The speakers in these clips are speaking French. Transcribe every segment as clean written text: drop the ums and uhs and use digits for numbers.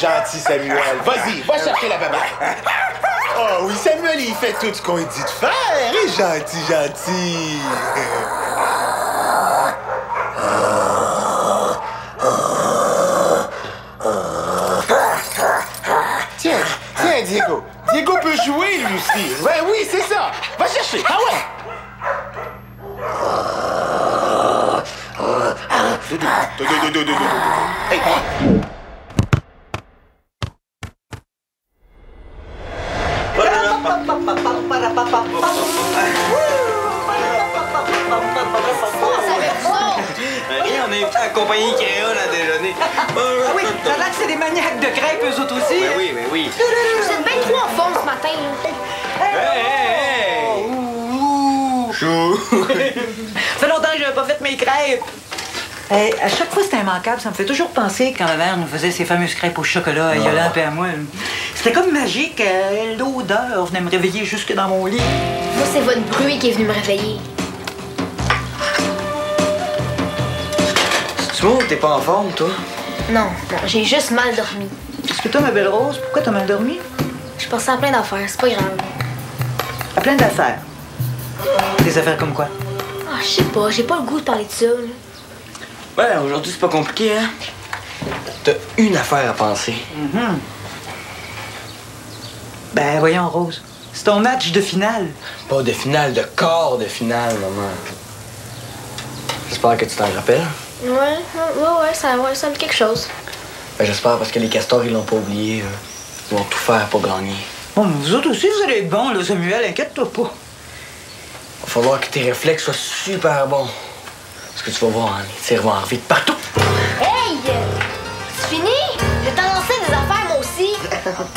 gentil, Samuel. Vas-y, va chercher la baballe. Oh oui, Samuel, il fait tout ce qu'on lui dit de faire. Il est gentil, gentil. Tiens, Diego. Diego peut jouer, lui aussi. Ben oui, c'est ça. Va chercher. Ah ouais. Hey. On est à la compagnie Créole à déjeuner. Ah oui, ça a l'air que c'est des maniaques de crêpes, eux autres aussi. Ben oui, ben oui. Vous êtes bien trop en forme ce matin, là. Hey! Chou! Ça fait longtemps que j'avais pas fait mes crêpes. Hey, à chaque fois, c'était immanquable. Ça me fait toujours penser quand ma mère nous faisait ses fameuses crêpes au chocolat, à Yolande et à moi. C'était comme magique. L'odeur venait me réveiller jusque dans mon lit. Moi, c'est votre bruit qui est venu me réveiller. Tu vois, t'es pas en forme, toi? Non, j'ai juste mal dormi. Est-ce que toi, ma belle Rose, pourquoi t'as mal dormi? Je pensais à plein d'affaires, c'est pas grave. À plein d'affaires. Des affaires comme quoi? Ah, je sais pas, j'ai pas le goût de parler de ça, là. Ouais, aujourd'hui, c'est pas compliqué, hein? T'as une affaire à penser. Ben, voyons, Rose. C'est ton match de finale. Pas de finale, de quart de finale, maman. J'espère que tu t'en rappelles. Ouais, ça me dit quelque chose. Ben, j'espère parce que les castors, ils l'ont pas oublié. Ils vont tout faire pour gagner. Bon, mais vous autres aussi, vous allez être bons, là, Samuel. Inquiète-toi pas. Va falloir que tes réflexes soient super bons. Parce que tu vas voir, hein, les tirs vont arriver de partout. Hey! C'est fini? Je vais t'en lancer des affaires, moi aussi.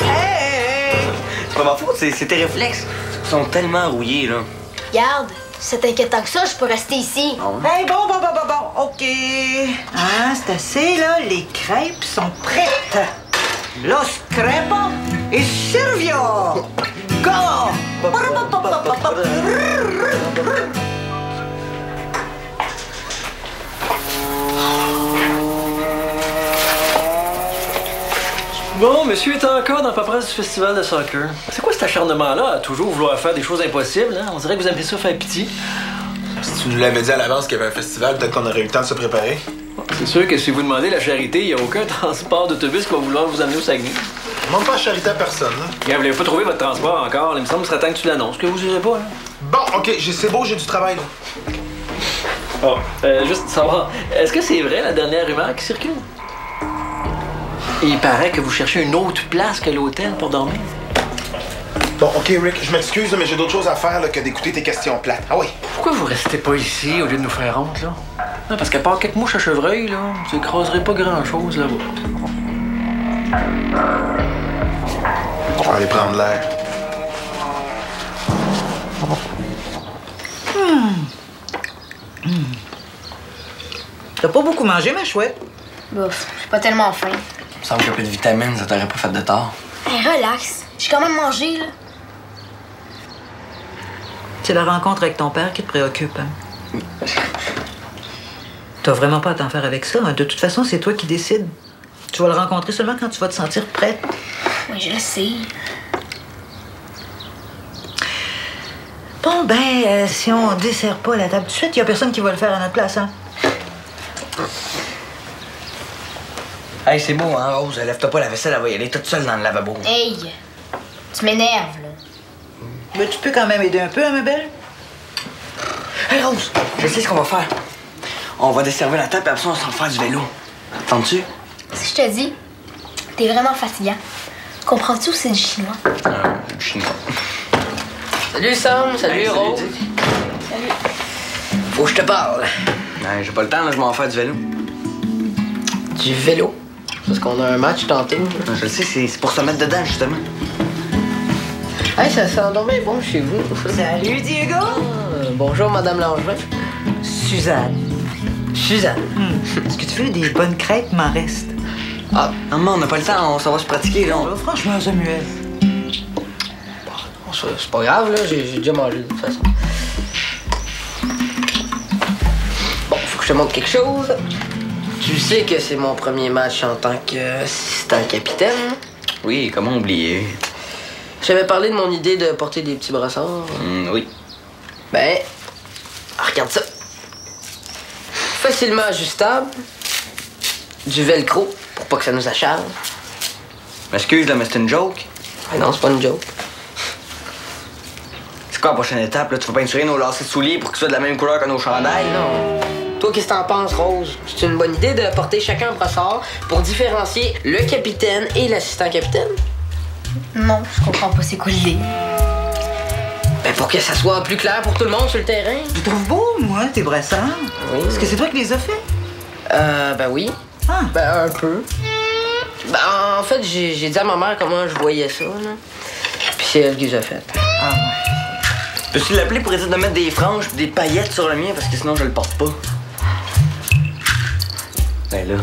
Hey! C'est pas ma faute, c'est tes réflexes. Ils sont tellement rouillés, là. Regarde, si c'est inquiétant que ça, je peux rester ici. Hey, bon, OK. Hein, c'est assez, là. Les crêpes sont prêtes. Los crepes et servio. Go! Bon, monsieur est encore dans la paperasse du festival de soccer. C'est quoi cet acharnement-là à toujours vouloir faire des choses impossibles, hein? On dirait que vous aimez ça faire petit. Si tu nous l'avais dit à l'avance qu'il y avait un festival, peut-être qu'on aurait eu le temps de se préparer. C'est sûr que si vous demandez la charité, il n'y a aucun transport d'autobus qui va vouloir vous amener au Saguenay. On demande pas la charité à personne, là. Vous n'avez pas trouvé votre transport encore. Il me semble que ce serait temps que tu l'annonces, que vous irez pas, là. Bon, OK, c'est beau, j'ai du travail, là. Bon, juste savoir, est-ce que c'est vrai la dernière rumeur qui circule? Il paraît que vous cherchez une autre place que l'hôtel pour dormir. Bon, OK, Rick, je m'excuse, mais j'ai d'autres choses à faire là, que d'écouter tes questions plates. Ah oui? Pourquoi vous restez pas ici au lieu de nous faire honte, là? Non, parce qu'à part quelques mouches à chevreuil, là, vous écraserez pas grand-chose là-bas. Je vais aller prendre l'air. T'as pas beaucoup mangé, ma chouette? Bof, j'ai pas tellement faim. Il me semble qu'un peu de vitamines, ça t'aurait pas fait de tort. Hey, relax. J'ai quand même mangé, là. C'est la rencontre avec ton père qui te préoccupe, hein? T'as vraiment pas à t'en faire avec ça, hein? De toute façon, c'est toi qui décides. Tu vas le rencontrer seulement quand tu vas te sentir prête. Oui, je le sais. Bon, ben, si on dessert pas la table tout de suite, y a personne qui va le faire à notre place, hein? Hey, c'est beau, hein, Rose? Lève-toi pas la vaisselle, elle va y aller toute seule dans le lavabo. Hey! Tu m'énerves, là. Mais tu peux quand même aider un peu, hein, ma belle? Hey, Rose! Je sais ce qu'on va faire. On va desservir la table et après ça, on s'en faire du vélo. T'entends-tu? Si je te dis, t'es vraiment fatigant. Comprends-tu où c'est du chinois? Du chinois. Salut Sam, salut Rose. Salut. Faut que je te parle. Ouais, j'ai pas le temps, là, je m'en vais faire du vélo. Du vélo. Parce qu'on a un match tantôt. Je le sais, c'est pour se mettre dedans, justement. Hey, ça sent donc bien bon chez vous. Salut, Diego! Bonjour, Madame Langevin. Suzanne. Suzanne. Est-ce que tu veux des bonnes crêpes, m'en reste? Ah, maman, on n'a pas le temps, ça va se pratiquer, là. Franchement, Samuel. Bon, c'est pas grave, là, j'ai déjà mangé de toute façon. Bon, faut que je te montre quelque chose. Tu sais que c'est mon premier match en tant qu'assistant capitaine? Oui, comment oublier? J'avais parlé de mon idée de porter des petits brassards. Oui. Ben, regarde ça. Facilement ajustable. Du velcro pour pas que ça nous achale. M'excuse, là, mais c'est une joke. Ah non, c'est pas une joke. C'est quoi la prochaine étape, là? Tu vas peinturer nos lacets de souliers pour qu'ils soient de la même couleur que nos chandails? Non. Toi, qu'est-ce que t'en penses, Rose? C'est une bonne idée de porter chacun un brassard pour différencier le capitaine et l'assistant capitaine? Non, je comprends pas c'est quoi l'idée. Ben, pour que ça soit plus clair pour tout le monde sur le terrain. Je les trouve beaux, moi, tes brassards. Oui. Est-ce que c'est toi qui les as faits? Ben oui. Ah. Ben, un peu. Ben, en fait, j'ai dit à ma mère comment je voyais ça, là. Puis c'est elle qui les a faites. Ah, ouais. Peux-tu l'appeler pour essayer de mettre des franges et des paillettes sur le mien parce que sinon je le porte pas? Ben là.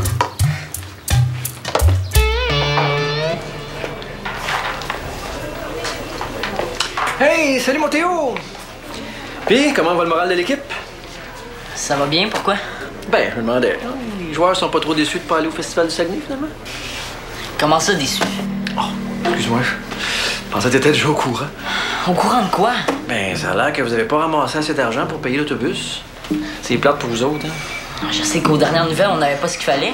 Hey, salut mon Théo! Puis, comment va le moral de l'équipe? Ça va bien, pourquoi? Ben, je me demandais. Les joueurs sont pas trop déçus de pas aller au Festival du Saguenay, finalement? Comment ça, déçu? Oh, excuse-moi, je pensais que t'étais déjà au courant. Au courant de quoi? Ben, ça a l'air que vous avez pas ramassé assez d'argent pour payer l'autobus. C'est plate pour vous autres, hein? Je sais qu'aux dernières nouvelles, on n'avait pas ce qu'il fallait.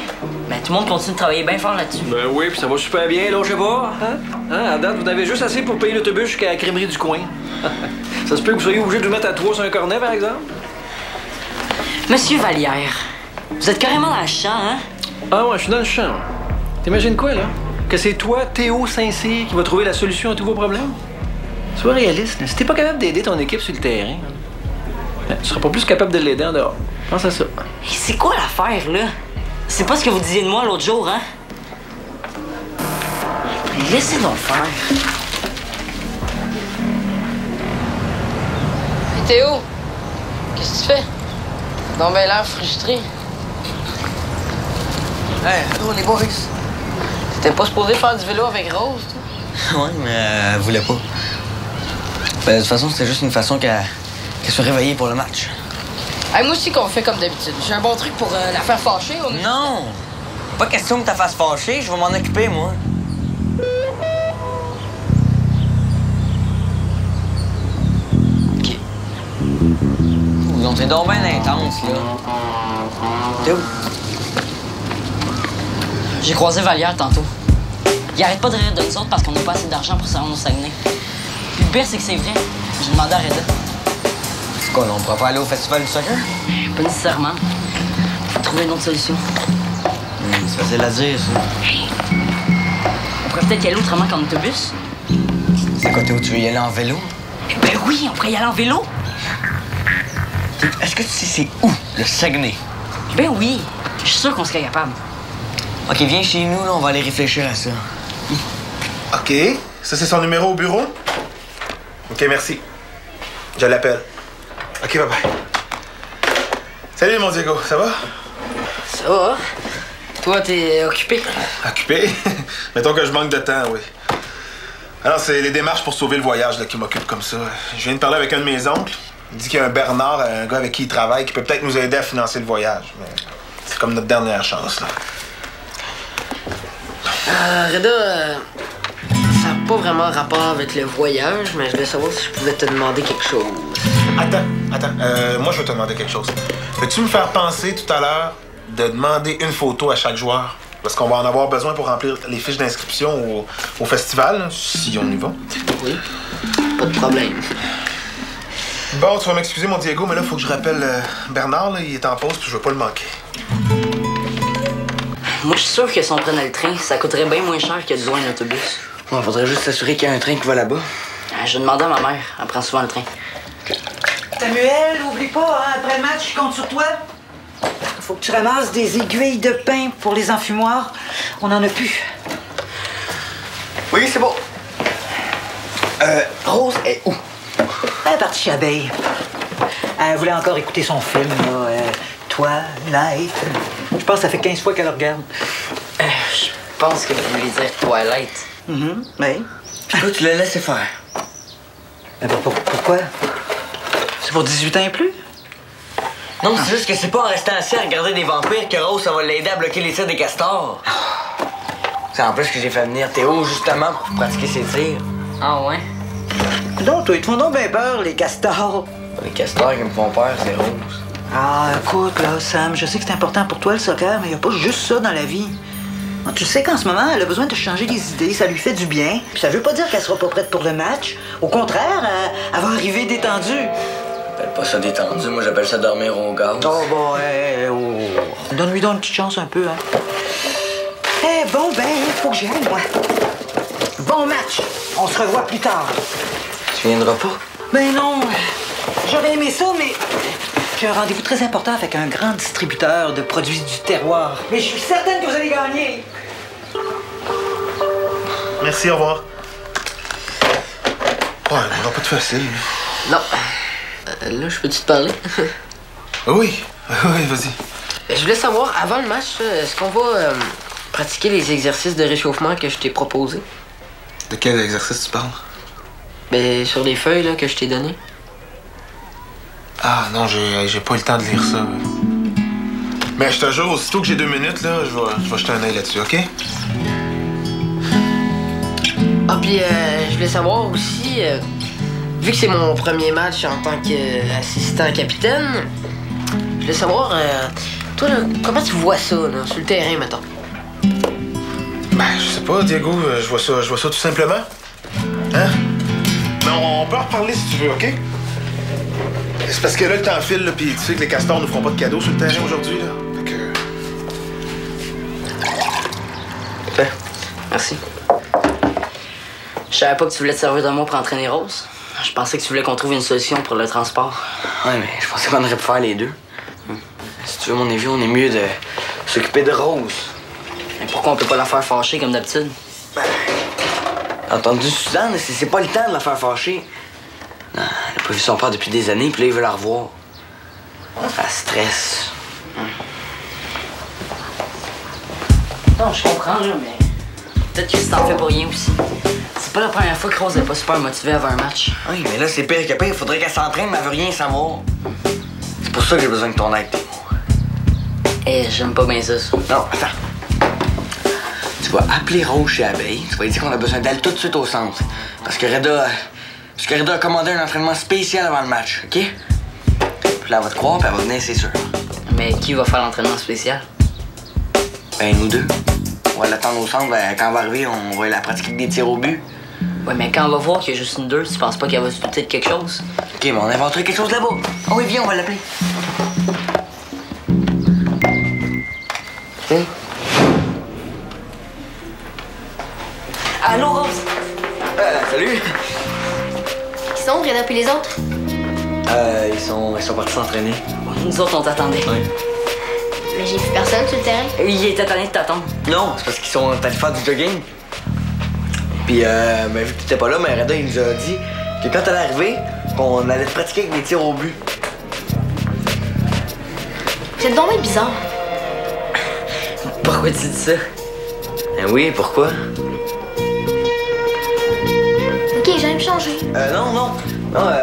Mais tout le monde continue de travailler bien fort là-dessus. Ben oui, puis ça va super bien, là, je sais pas. Hein? À date, vous avez juste assez pour payer l'autobus jusqu'à la crèmerie du coin. Ça se peut que vous soyez obligé de vous mettre à 3 sur un cornet, par exemple? Monsieur Vallière, vous êtes carrément dans le champ, hein? Ah ouais, je suis dans le champ. T'imagines quoi, là? Que c'est toi, Théo Saint-Cyr, qui va trouver la solution à tous vos problèmes? Sois réaliste, là. Si t'es pas capable d'aider ton équipe sur le terrain, tu seras pas plus capable de l'aider en dehors. Pense à ça. Et c'est quoi l'affaire, là? C'est pas ce que vous disiez de moi l'autre jour, hein? Laissez-nous faire. Hey, Théo, qu'est-ce que tu fais? T'as donc bien l'air frustré. Hey, allô, les boys! T'étais pas supposé faire du vélo avec Rose, toi? Ouais, mais elle voulait pas. Ben, de toute façon, c'était juste une façon qu'elle se réveillait pour le match. Hey, moi aussi qu'on fait comme d'habitude. J'ai un bon truc pour la faire fâcher. Non! Pas question que t'as fasse fâcher, je vais m'en occuper, moi. OK. Donc, t'es donc bien intense, là. T'es où? J'ai croisé Vallière tantôt. Il arrête pas de rire de nous autres parce qu'on n'a pas assez d'argent pour se rendre au Saguenay. Puis le pire, c'est que c'est vrai. J'ai demandé à Reda. C'est quoi, là, on pourra pas aller au festival du soccer? Pas nécessairement. Faut trouver une autre solution. C'est facile à dire, ça. On pourrait peut-être y aller autrement qu'en autobus. C'est quoi, Théo, tu veux y aller en vélo? Ben oui, on pourrait y aller en vélo. Est-ce que tu sais c'est où, le Saguenay? Ben oui, je suis sûr qu'on serait capable. OK, viens chez nous, là, on va aller réfléchir à ça. OK. Ça, c'est son numéro au bureau? OK, merci. Je l'appelle. OK, bye-bye. Salut, mon Diego. Ça va? Ça va? Toi, t'es occupé? Occupé? Mettons que je manque de temps, oui. Alors, c'est les démarches pour sauver le voyage là, qui m'occupent comme ça. Je viens de parler avec un de mes oncles. Il dit qu'il y a un Bernard, un gars avec qui il travaille, qui peut peut-être nous aider à financer le voyage. Mais c'est comme notre dernière chance, là. Reda, ça n'a pas vraiment rapport avec le voyage, mais je voulais savoir si je pouvais te demander quelque chose. Attends. Moi, je veux te demander quelque chose. Peux-tu me faire penser tout à l'heure de demander une photo à chaque joueur? Parce qu'on va en avoir besoin pour remplir les fiches d'inscription au festival, là, si on y va. Oui, pas de problème. Bon, tu vas m'excuser, mon Diego, mais là, il faut que je rappelle Bernard. Là, il est en pause, puis je veux pas le manquer. Moi, je suis sûr que si on prenait le train, ça coûterait bien moins cher que de louer un autobus. Ouais, faudrait juste s'assurer qu'il y a un train qui va là-bas. Je demandais à ma mère, elle prend souvent le train. Samuel, n'oublie pas, hein, après le match, je compte sur toi. Faut que tu ramasses des aiguilles de pain pour les enfumoirs. On en a plus. Oui, c'est bon. Rose est où? Elle est partie chez Abeille. Elle voulait encore écouter son film, là. Twilight. Je pense que ça fait 15 fois qu'elle le regarde. Je pense que vous voulez dire Twilight. Oui. Écoute, tu l'as laissé faire. Mais pourquoi? C'est pour 18 ans et plus? Non, c'est juste que c'est pas en restant assis à regarder des vampires que Rose, ça va l'aider à bloquer les tirs des castors. C'est en plus que j'ai fait venir Théo justement pour pratiquer ses tirs. Ah ouais? Donc, toi, ils te font donc bien peur, les castors. Les castors qui me font peur, c'est Rose. Ah, écoute, là, Sam, je sais que c'est important pour toi, le soccer, mais il n'y a pas juste ça dans la vie. Tu sais qu'en ce moment, elle a besoin de changer les idées, ça lui fait du bien. Puis ça veut pas dire qu'elle sera pas prête pour le match. Au contraire, elle va arriver détendue. J'appelle pas ça détendu, moi j'appelle ça dormir au gaz. Oh, bon, Donne-lui donc une petite chance un peu, hein. Eh, bon, ben, il faut que j'y aille, moi. Bon match. On se revoit plus tard. Tu viendras pas? Ben non, j'aurais aimé ça, mais j'ai un rendez-vous très important avec un grand distributeur de produits du terroir. Mais je suis certaine que vous allez gagner. Merci, au revoir. Ouais, on va pas de facile. Non. Là, je peux-tu te parler? Oui, vas-y. Je voulais savoir, avant le match, est-ce qu'on va pratiquer les exercices de réchauffement que je t'ai proposés? De quel exercice tu parles? Ben, sur les feuilles là, que je t'ai données. Ah non, j'ai pas eu le temps de lire ça. Mais je te jure, aussitôt que j'ai 2 minutes, là, je vais jeter un œil là-dessus, OK? Ah, puis je voulais savoir aussi, vu que c'est mon premier match en tant qu'assistant capitaine, je voulais savoir, toi, là, comment tu vois ça, là, sur le terrain, mettons? Ben, je sais pas, Diego, je vois ça tout simplement. Hein? Mais on peut en reparler si tu veux, OK? C'est parce que là, le temps file, là, pis tu sais que les castors nous feront pas de cadeaux sur le terrain aujourd'hui, là. Fait que... Merci. Je savais pas que tu voulais te servir de moi pour entraîner Rose. Je pensais que tu voulais qu'on trouve une solution pour le transport. Ouais, mais je pensais qu'on aurait pu faire les deux. Si tu veux mon avis, on est mieux de s'occuper de Rose. Mais pourquoi on peut pas la faire fâcher comme d'habitude? T'as entendu Suzanne? C'est pas le temps de la faire fâcher. Non, elle a pas vu son père depuis des années, puis là, il veut la revoir. Elle stresse. Non, je comprends, là, mais peut-être que c'est en fait pour rien aussi. C'est pas la première fois que Rose n'est pas super motivée avant un match. Oui, mais là, c'est pire que pire. Il faudrait qu'elle s'entraîne, mais elle veut rien savoir. C'est pour ça que j'ai besoin de ton aide, Théo. Eh, j'aime pas bien ça. Non, attends. Tu vas appeler Rose chez Abeille. Tu vas lui dire qu'on a besoin d'elle tout de suite au centre. Parce que Reda a commandé un entraînement spécial avant le match, OK? Puis là, elle va te croire, puis elle va venir, c'est sûr. Mais qui va faire l'entraînement spécial? Ben, nous deux. On va l'attendre au centre. Ben, quand elle va arriver, on va la pratiquer avec des tirs au but. Ouais, mais quand on va voir qu'il y a juste une 2, tu penses pas qu'elle va se douter de quelque chose? OK, mais on inventerait quelque chose là-bas. Oh oui, viens, on va l'appeler. Tiens. Allô, Rose? Salut. Ils sont, Reda puis les autres? Ils sont partis s'entraîner. Nous autres, on t'attendait. Oui. Mais j'ai vu personne sur le terrain. Il était tanné de t'attendre. Non, c'est parce qu'ils sont allés faire du jogging. Puis, ben, vu que t'étais pas là, mais Reda, il nous a dit que quand t'allais arriver, qu'on allait te pratiquer avec des tirs au but. C'est donc bien bizarre. Pourquoi tu dis ça? Ben oui, pourquoi? Ok, j'aime changer. Non,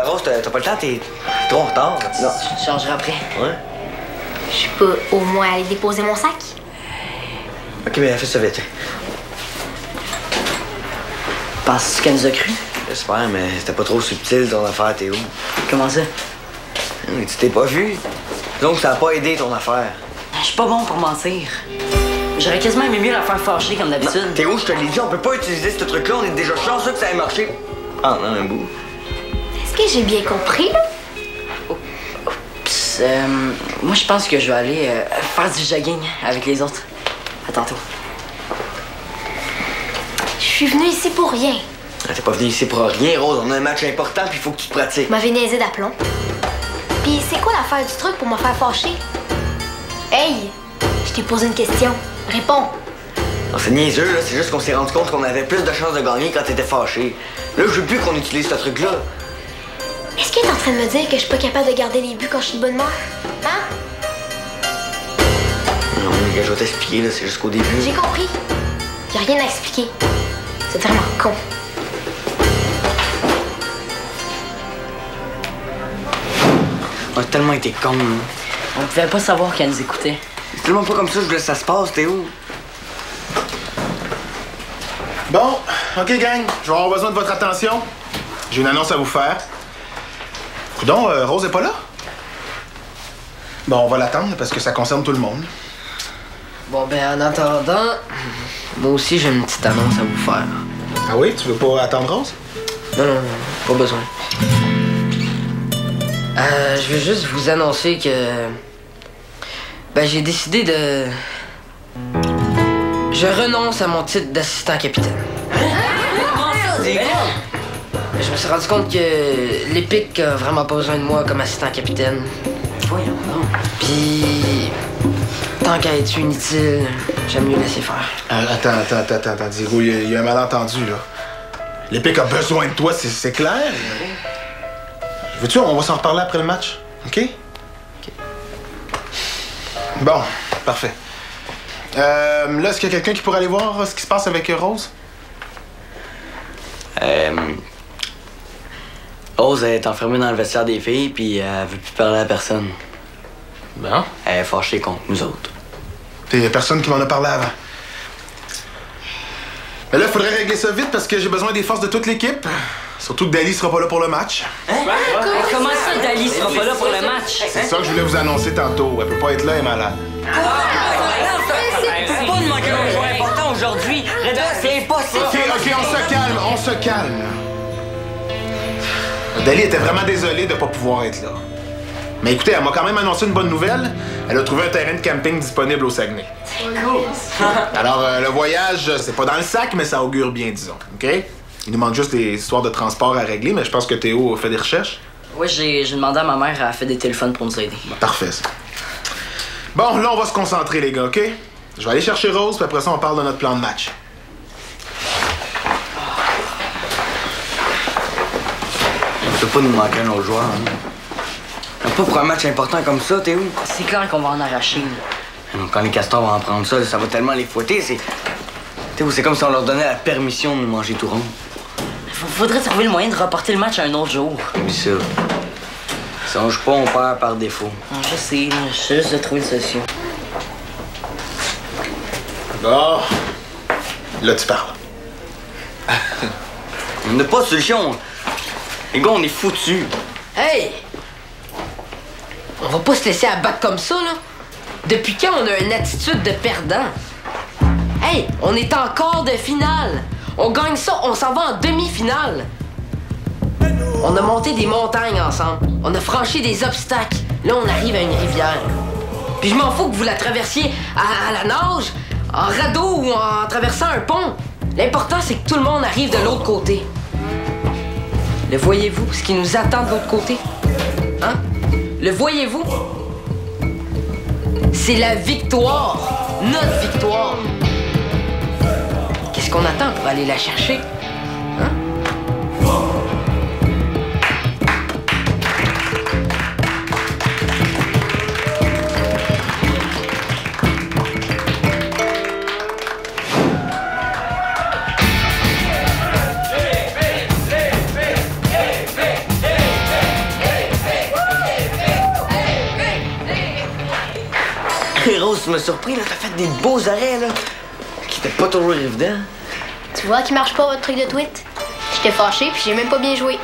Rose, t'as pas le temps, t'es trop en retard. Non. Je changerai après. Ouais? Je peux au moins aller déposer mon sac. Ok, mais fais ça vite. Penses-tu qu'elle nous a cru? J'espère, mais c'était pas trop subtil ton affaire, Théo. Comment ça? Mais tu t'es pas vu. Donc ça a pas aidé ton affaire. Je suis pas bon pour mentir. J'aurais quasiment aimé mieux la faire fâcher comme d'habitude. Théo, je te l'ai dit, on peut pas utiliser ce truc-là, on est déjà chanceux que ça ait marché. Ah non, un bout. Est-ce que j'ai bien compris, là? Moi, je pense que je vais aller faire du jogging avec les autres. À tantôt. Je suis venue ici pour rien. Ah, t'es pas venu ici pour rien, Rose. On a un match important, puis il faut que tu te pratiques. Tu m'avais niaisé d'aplomb. Puis c'est quoi l'affaire du truc pour me faire fâcher? Hey! Je t'ai posé une question. Réponds. Non, c'est niaiseux, là. C'est juste qu'on s'est rendu compte qu'on avait plus de chances de gagner quand t'étais fâché. Là, je veux plus qu'on utilise ce truc-là. Est-ce que t'es en train de me dire que je suis pas capable de garder les buts quand je suis de bonne humeur? Hein? Non, les gars, je vais t'expliquer, là. C'est juste qu'au début. J'ai compris. Y a rien à expliquer. C'est vraiment con. On a tellement été cons, là. On pouvait pas savoir qu'elle nous écoutait. C'est tellement pas comme ça que je voulais que ça se passe, Théo. Bon, OK, gang. Je vais avoir besoin de votre attention. J'ai une annonce à vous faire. Coudon, Rose est pas là? Bon, on va l'attendre parce que ça concerne tout le monde. Bon, ben, en attendant, moi aussi, j'ai une petite annonce à vous faire. Ah oui? Tu veux pas attendre Rose? Non, pas besoin. Je veux juste vous annoncer que... Ben, j'ai décidé de... Je renonce à mon titre d'assistant capitaine. Je me suis rendu compte que l'Épique a vraiment pas besoin de moi comme assistant capitaine. Voyons, non. Puis... Tant qu'à être inutile, j'aime mieux laisser faire. Attends, Diego, il y a un malentendu, là. L'Épique a besoin de toi, c'est clair? Veux-tu, on va s'en reparler après le match, OK? OK. Bon, parfait. Là, est-ce qu'il y a quelqu'un qui pourrait aller voir ce qui se passe avec Rose? Rose est enfermée dans le vestiaire des filles, puis elle veut plus parler à personne. Bon. Elle est fâchée contre nous autres. Il y a personne qui m'en a parlé avant. Mais là, il faudrait régler ça vite parce que j'ai besoin des forces de toute l'équipe. Surtout que Dali sera pas là pour le match. Comment ça, Dali sera pas là pour le match? C'est ça que je voulais vous annoncer tantôt. Elle peut pas être là, elle est malade. C'est pas de manquer un joueur important aujourd'hui. Reda, c'est impossible. OK, on se calme. Dali était vraiment désolée de pas pouvoir être là. Mais écoutez, elle m'a quand même annoncé une bonne nouvelle. Elle a trouvé un terrain de camping disponible au Saguenay. Alors, le voyage, c'est pas dans le sac, mais ça augure bien, disons. OK? Il nous manque juste des histoires de transport à régler, mais je pense que Théo a fait des recherches. Oui, j'ai demandé à ma mère, elle a fait des téléphones pour nous aider. Parfait, ça. Bon, là, on va se concentrer, les gars, OK? Je vais aller chercher Rose, puis après ça, on parle de notre plan de match. Il peut pas nous manquer un autre joueur. Hein? Pas pour un match important comme ça, Théo. C'est clair qu'on va en arracher. Quand les castors vont en prendre ça, ça va tellement les fouetter. Théo, c'est comme si on leur donnait la permission de nous manger tout rond. Faudrait trouver le moyen de reporter le match à un autre jour. Oui, ça. Si on joue pas, on perd par défaut. Je sais, je juste de trouver une solution. Bon. Là, tu parles. On n'a pas de solution. Les gars, on est foutus. Hey! On va pas se laisser abattre comme ça, là. Depuis quand on a une attitude de perdant? Hey, on est en quart de finale. On gagne ça, on s'en va en demi-finale. On a monté des montagnes ensemble. On a franchi des obstacles. Là, on arrive à une rivière. Puis je m'en fous que vous la traversiez à la nage, en radeau ou en traversant un pont. L'important, c'est que tout le monde arrive de l'autre côté. Le voyez-vous, ce qui nous attend de l'autre côté? Hein? Le voyez-vous? C'est la victoire! Notre victoire! Qu'est-ce qu'on attend pour aller la chercher? Hein? Rose, tu m'as surpris, là. T'as fait des beaux arrêts, là. Qui étaient pas toujours évidents. Tu vois qu'il marche pas votre truc de tweet? J'étais fâché puis j'ai même pas bien joué.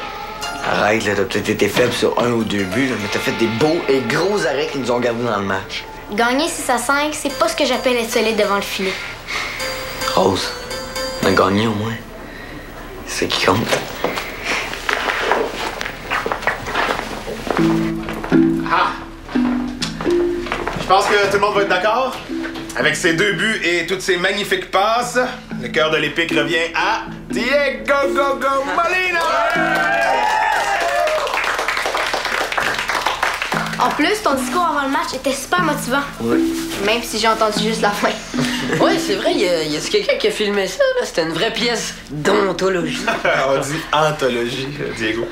Arrête, là. T'as peut-être été faible sur 1 ou 2 buts, là, mais t'as fait des beaux et gros arrêts qui nous ont gardés dans le match. Gagner 6-5, c'est pas ce que j'appelle être solide devant le filet. Rose, on a gagné au moins. C'est ce qui compte. Ah! Je pense que tout le monde va être d'accord. Avec ces 2 buts et toutes ces magnifiques passes, le cœur de l'Épique revient à Diego Gogo Molina! En plus, ton discours avant le match était super motivant. Oui. Même si j'ai entendu juste la fin. Ouais, c'est vrai, y a quelqu'un qui a filmé ça, là? C'était une vraie pièce d'ontologie. On dit anthologie, Diego.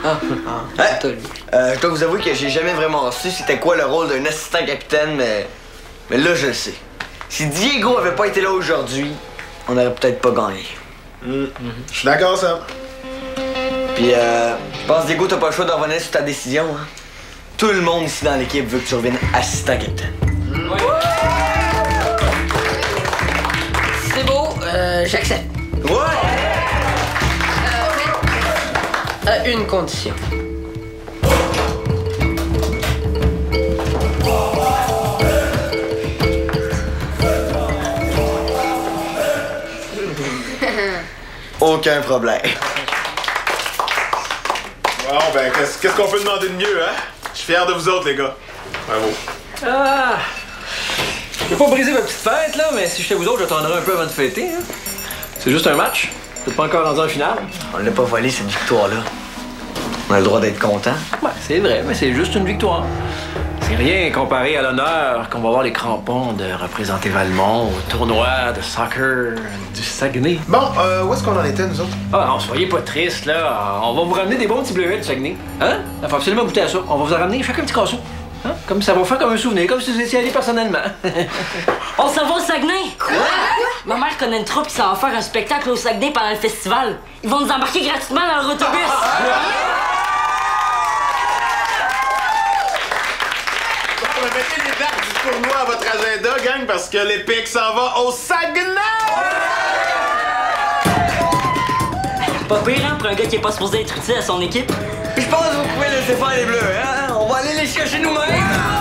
Anthologie. Je dois vous avouer que j'ai jamais vraiment su c'était quoi le rôle d'un assistant capitaine, mais là, je le sais. Si Diego avait pas été là aujourd'hui, on aurait peut-être pas gagné. Je suis d'accord, ça. Puis, je pense, Diego, t'as pas le choix de revenir sur ta décision. Hein? tout le monde ici dans l'équipe veut que tu reviennes assistant capitaine. C'est beau, j'accepte. Ouais! À une condition. Aucun problème. Bon, ben, qu'est-ce qu'on peut demander de mieux, hein? Je suis fier de vous autres, les gars. Bravo. Ah! Je vais pas briser ma petite fête, là, mais si j'étais vous autres, j'attendrais un peu avant de fêter. Hein? C'est juste un match. Vous n'êtes pas encore rendu en finale. On l'a pas volé, cette victoire-là. On a le droit d'être content. Ouais, c'est vrai, mais c'est juste une victoire. C'est rien comparé à l'honneur qu'on va avoir les crampons de représenter Valmont au tournoi de soccer du Saguenay. Bon, où est-ce qu'on en était, nous autres? Ah non, soyez pas tristes, là. On va vous ramener des bons petits bleuets du Saguenay. Hein? Il faut absolument goûter à ça. On va vous en ramener chacun un petit casseau. Hein? Comme ça va faire comme un souvenir, comme si vous étiez allé personnellement. On s'en va au Saguenay! Quoi? Ma mère connaît une troupe qui s'en va faire un spectacle au Saguenay pendant le festival. Ils vont nous embarquer gratuitement dans leur autobus. Mettez les dates du tournoi à votre agenda, gang, parce que l'Épique s'en va au Saguenay! Pas pire, hein, pour un gars qui est pas supposé être utile à son équipe. Je pense que vous pouvez laisser faire les bleus, hein? On va aller les chercher nous-mêmes!